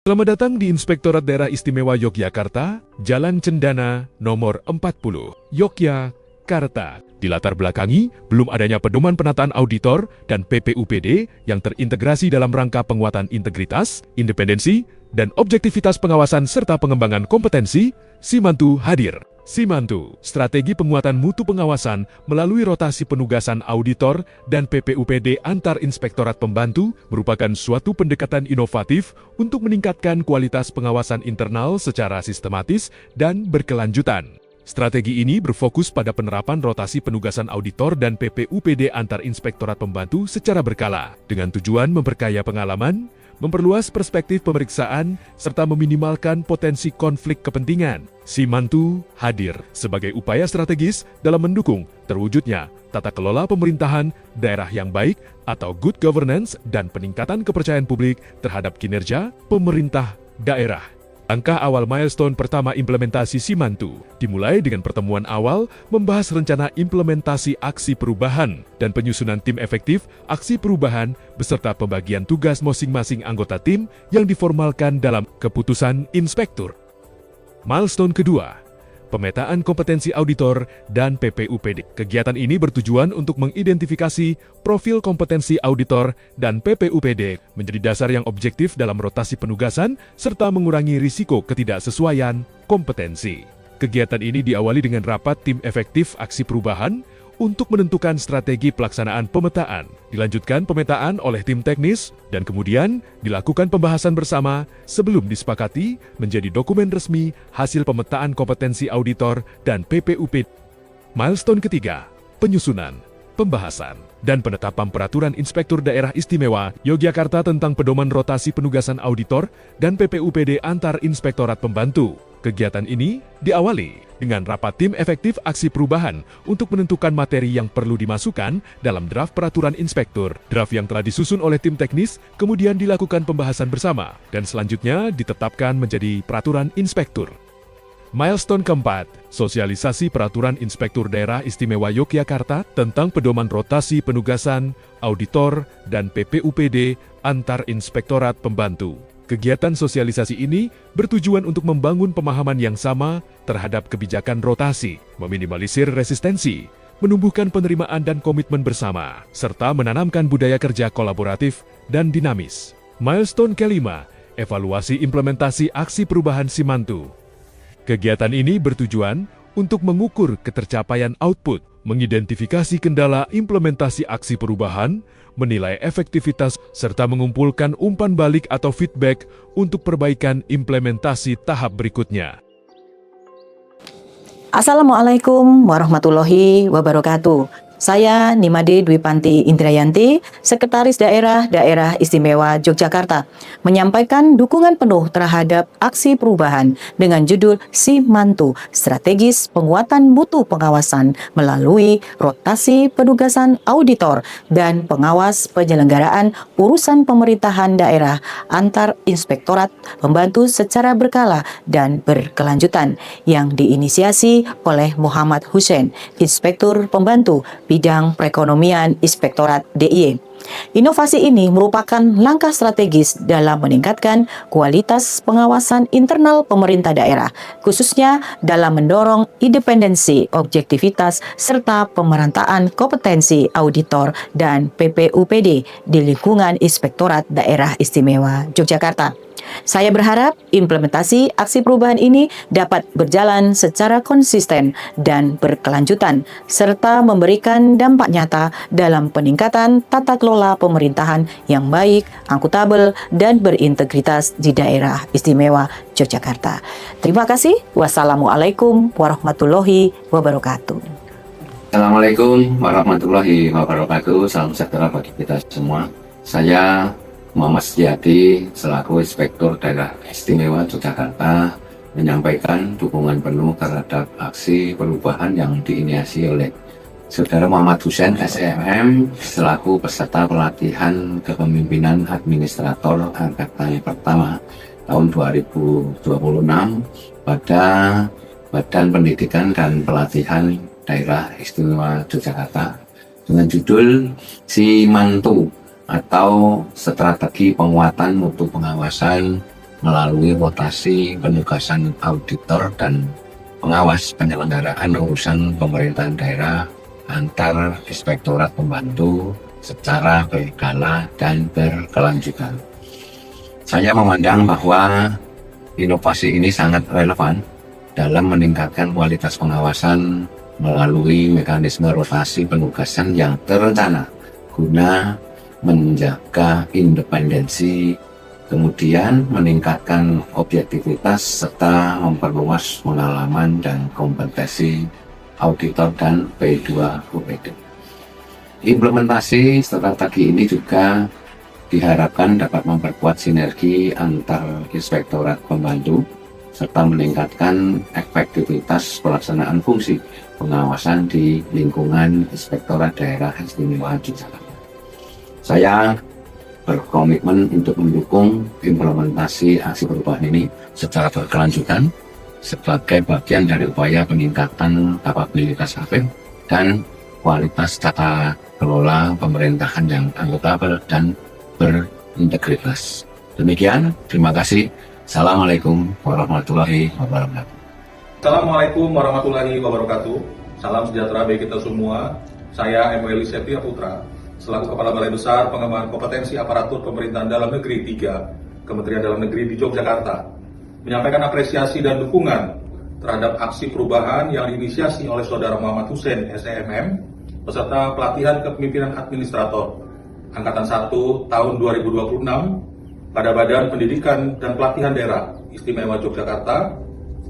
Selamat datang di Inspektorat Daerah Istimewa Yogyakarta, Jalan Cendana, nomor 40, Yogyakarta. Dilatar belakangi, belum adanya pedoman penataan auditor dan PPUPD yang terintegrasi dalam rangka penguatan integritas, independensi, dan objektivitas pengawasan serta pengembangan kompetensi, Simantu hadir. Simantu, strategi penguatan mutu pengawasan melalui rotasi penugasan auditor dan PPUPD antar inspektorat pembantu merupakan suatu pendekatan inovatif untuk meningkatkan kualitas pengawasan internal secara sistematis dan berkelanjutan. Strategi ini berfokus pada penerapan rotasi penugasan auditor dan PPUPD antar inspektorat pembantu secara berkala, dengan tujuan memperkaya pengalaman, memperluas perspektif pemeriksaan, serta meminimalkan potensi konflik kepentingan. Simantu hadir sebagai upaya strategis dalam mendukung terwujudnya tata kelola pemerintahan daerah yang baik atau good governance dan peningkatan kepercayaan publik terhadap kinerja pemerintah daerah. Langkah awal milestone pertama implementasi Simantu dimulai dengan pertemuan awal membahas rencana implementasi aksi perubahan dan penyusunan tim efektif aksi perubahan beserta pembagian tugas masing-masing anggota tim yang diformalkan dalam keputusan inspektur. Milestone kedua, pemetaan kompetensi auditor dan PPUPD. Kegiatan ini bertujuan untuk mengidentifikasi profil kompetensi auditor dan PPUPD menjadi dasar yang objektif dalam rotasi penugasan serta mengurangi risiko ketidaksesuaian kompetensi. Kegiatan ini diawali dengan rapat tim efektif aksi perubahan untuk menentukan strategi pelaksanaan pemetaan. Dilanjutkan pemetaan oleh tim teknis dan kemudian dilakukan pembahasan bersama sebelum disepakati menjadi dokumen resmi hasil pemetaan kompetensi auditor dan PPUPD. Milestone ketiga, penyusunan, pembahasan, dan penetapan peraturan Inspektur Daerah Istimewa Yogyakarta tentang pedoman rotasi penugasan auditor dan PPUPD antar inspektorat pembantu. Kegiatan ini diawali dengan rapat tim efektif aksi perubahan untuk menentukan materi yang perlu dimasukkan dalam draft peraturan inspektur. Draft yang telah disusun oleh tim teknis kemudian dilakukan pembahasan bersama dan selanjutnya ditetapkan menjadi peraturan inspektur. Milestone keempat, sosialisasi peraturan Inspektur Daerah Istimewa Yogyakarta tentang pedoman rotasi penugasan, auditor, dan PPUPD antar inspektorat pembantu. Kegiatan sosialisasi ini bertujuan untuk membangun pemahaman yang sama terhadap kebijakan rotasi, meminimalisir resistensi, menumbuhkan penerimaan dan komitmen bersama, serta menanamkan budaya kerja kolaboratif dan dinamis. Milestone kelima, evaluasi implementasi aksi perubahan Simantu. Kegiatan ini bertujuan untuk mengukur ketercapaian output, mengidentifikasi kendala implementasi aksi perubahan, menilai efektivitas, serta mengumpulkan umpan balik atau feedback untuk perbaikan implementasi tahap berikutnya. Assalamualaikum warahmatullahi wabarakatuh. Saya Nimade Dwi Panti Indrayanti, Sekretaris Daerah Istimewa Yogyakarta, menyampaikan dukungan penuh terhadap aksi perubahan dengan judul Simantu, Strategis Penguatan Mutu Pengawasan melalui rotasi penugasan auditor dan pengawas penyelenggaraan urusan pemerintahan daerah antar inspektorat pembantu secara berkala dan berkelanjutan yang diinisiasi oleh Muhammad Hussein, Inspektur Pembantu Bidang Perekonomian Inspektorat DIY. Inovasi ini merupakan langkah strategis dalam meningkatkan kualitas pengawasan internal pemerintah daerah, khususnya dalam mendorong independensi, objektivitas, serta pemerataan kompetensi auditor dan PPUPD di lingkungan Inspektorat Daerah Istimewa Yogyakarta. Saya berharap implementasi aksi perubahan ini dapat berjalan secara konsisten dan berkelanjutan, serta memberikan dampak nyata dalam peningkatan tata kelola pemerintahan yang baik, akuntabel, dan berintegritas di daerah istimewa Yogyakarta. Terima kasih. Wassalamualaikum warahmatullahi wabarakatuh. Assalamualaikum warahmatullahi wabarakatuh. Salam sejahtera bagi kita semua. Saya Muhammad Setiadi selaku Inspektur Daerah Istimewa Yogyakarta menyampaikan dukungan penuh terhadap aksi perubahan yang diinisiasi oleh Saudara Muhammad Hussein SEM selaku peserta pelatihan kepemimpinan administrator angkatan pertama tahun 2026 pada Badan Pendidikan dan Pelatihan Daerah Istimewa Yogyakarta dengan judul Simantu atau Strategi Penguatan Mutu Pengawasan melalui rotasi penugasan auditor dan pengawas penyelenggaraan urusan pemerintahan daerah antar inspektorat pembantu secara berkala dan berkelanjutan. Saya memandang bahwa inovasi ini sangat relevan dalam meningkatkan kualitas pengawasan melalui mekanisme rotasi penugasan yang terencana guna menjaga independensi, kemudian meningkatkan objektivitas serta memperluas pengalaman dan kompetensi auditor dan P2UPD. Implementasi strategi ini juga diharapkan dapat memperkuat sinergi antar inspektorat pembantu serta meningkatkan efektivitas pelaksanaan fungsi pengawasan di lingkungan Inspektorat Daerah Istimewa Yogyakarta. Saya berkomitmen untuk mendukung implementasi aksi perubahan ini secara berkelanjutan sebagai bagian dari upaya peningkatan kapabilitas APIM dan kualitas tata kelola pemerintahan yang akuntabel dan berintegritas. Demikian, terima kasih. Assalamualaikum warahmatullahi wabarakatuh. Assalamualaikum warahmatullahi wabarakatuh. Salam sejahtera bagi kita semua. Saya Emily Setia Putra, selaku Kepala Balai Besar Pengembangan Kompetensi Aparatur Pemerintahan Dalam Negeri 3, Kementerian Dalam Negeri di Yogyakarta, menyampaikan apresiasi dan dukungan terhadap aksi perubahan yang diinisiasi oleh Saudara Muhammad Hussein, SEMM, peserta pelatihan kepemimpinan administrator Angkatan 1 tahun 2026 pada Badan Pendidikan dan Pelatihan Daerah Istimewa Yogyakarta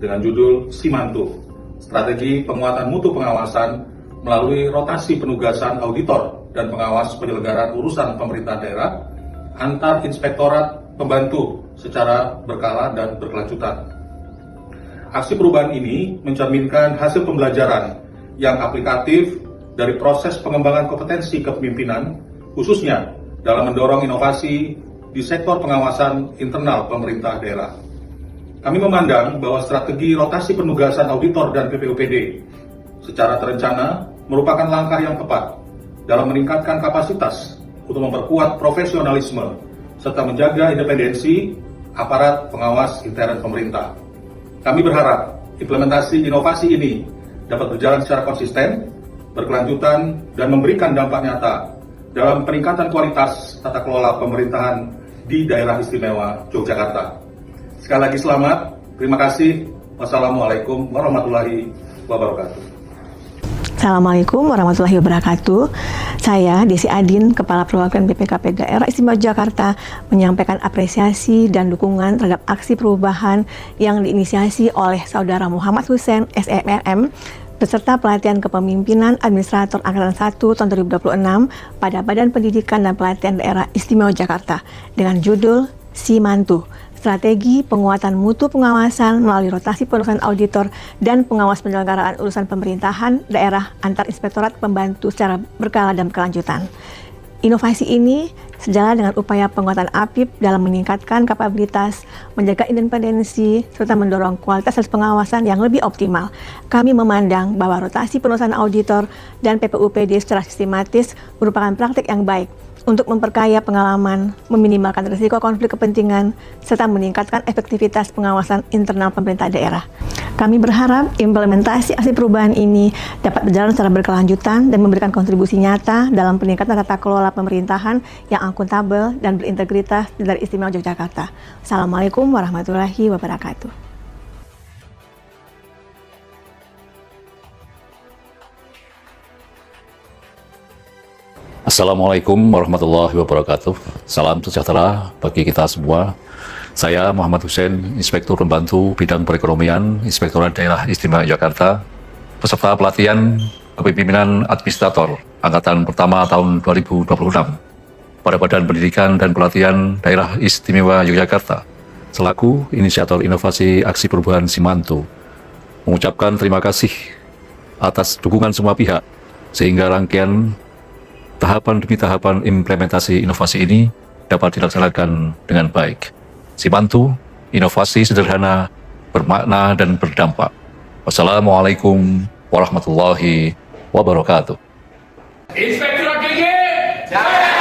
dengan judul Simantu, Strategi Penguatan Mutu Pengawasan melalui rotasi penugasan auditor dan pengawas penyelenggaraan urusan pemerintahan daerah antar inspektorat pembantu secara berkala dan berkelanjutan. Aksi perubahan ini mencerminkan hasil pembelajaran yang aplikatif dari proses pengembangan kompetensi kepemimpinan, khususnya dalam mendorong inovasi di sektor pengawasan internal pemerintah daerah. Kami memandang bahwa strategi rotasi penugasan auditor dan PPUPD secara terencana merupakan langkah yang tepat dalam meningkatkan kapasitas untuk memperkuat profesionalisme serta menjaga independensi aparat pengawas intern pemerintah. Kami berharap implementasi inovasi ini dapat berjalan secara konsisten, berkelanjutan, dan memberikan dampak nyata dalam peningkatan kualitas tata kelola pemerintahan di Daerah Istimewa Yogyakarta. Sekali lagi selamat, terima kasih. Wassalamualaikum warahmatullahi wabarakatuh. Assalamualaikum warahmatullahi wabarakatuh. Saya Desi Adin, Kepala Perwakilan BPKP Daerah Istimewa Jakarta, menyampaikan apresiasi dan dukungan terhadap aksi perubahan yang diinisiasi oleh Saudara Muhammad Hussein, SEMM, beserta pelatihan kepemimpinan administrator Angkatan 1 tahun 2026 pada Badan Pendidikan dan Pelatihan Daerah Istimewa Jakarta dengan judul Simantu, Strategi Penguatan Mutu Pengawasan melalui rotasi penugasan auditor dan pengawas penyelenggaraan urusan pemerintahan daerah antar inspektorat pembantu secara berkala dan berkelanjutan. Inovasi ini sejalan dengan upaya penguatan APIP dalam meningkatkan kapabilitas, menjaga independensi, serta mendorong kualitas pengawasan yang lebih optimal. Kami memandang bahwa rotasi penugasan auditor dan PPUPD secara sistematis merupakan praktik yang baik untuk memperkaya pengalaman, meminimalkan risiko konflik kepentingan, serta meningkatkan efektivitas pengawasan internal pemerintah daerah. Kami berharap implementasi aksi perubahan ini dapat berjalan secara berkelanjutan dan memberikan kontribusi nyata dalam peningkatan tata kelola pemerintahan yang akuntabel dan berintegritas dari Istimewa Yogyakarta. Assalamualaikum warahmatullahi wabarakatuh. Assalamualaikum warahmatullahi wabarakatuh. Salam sejahtera bagi kita semua. Saya Muhammad Hussein, Inspektur Pembantu Bidang Perekonomian, Inspektorat Daerah Istimewa Yogyakarta, peserta pelatihan kepemimpinan administrator Angkatan Pertama tahun 2026 pada Badan Pendidikan dan Pelatihan Daerah Istimewa Yogyakarta, selaku inisiator inovasi aksi perubahan Simantu, mengucapkan terima kasih atas dukungan semua pihak, sehingga rangkaian tahapan demi tahapan implementasi inovasi ini dapat dilaksanakan dengan baik. Simantu, inovasi sederhana, bermakna dan berdampak. Wassalamualaikum warahmatullahi wabarakatuh. Inspektorat Gigi, jaya!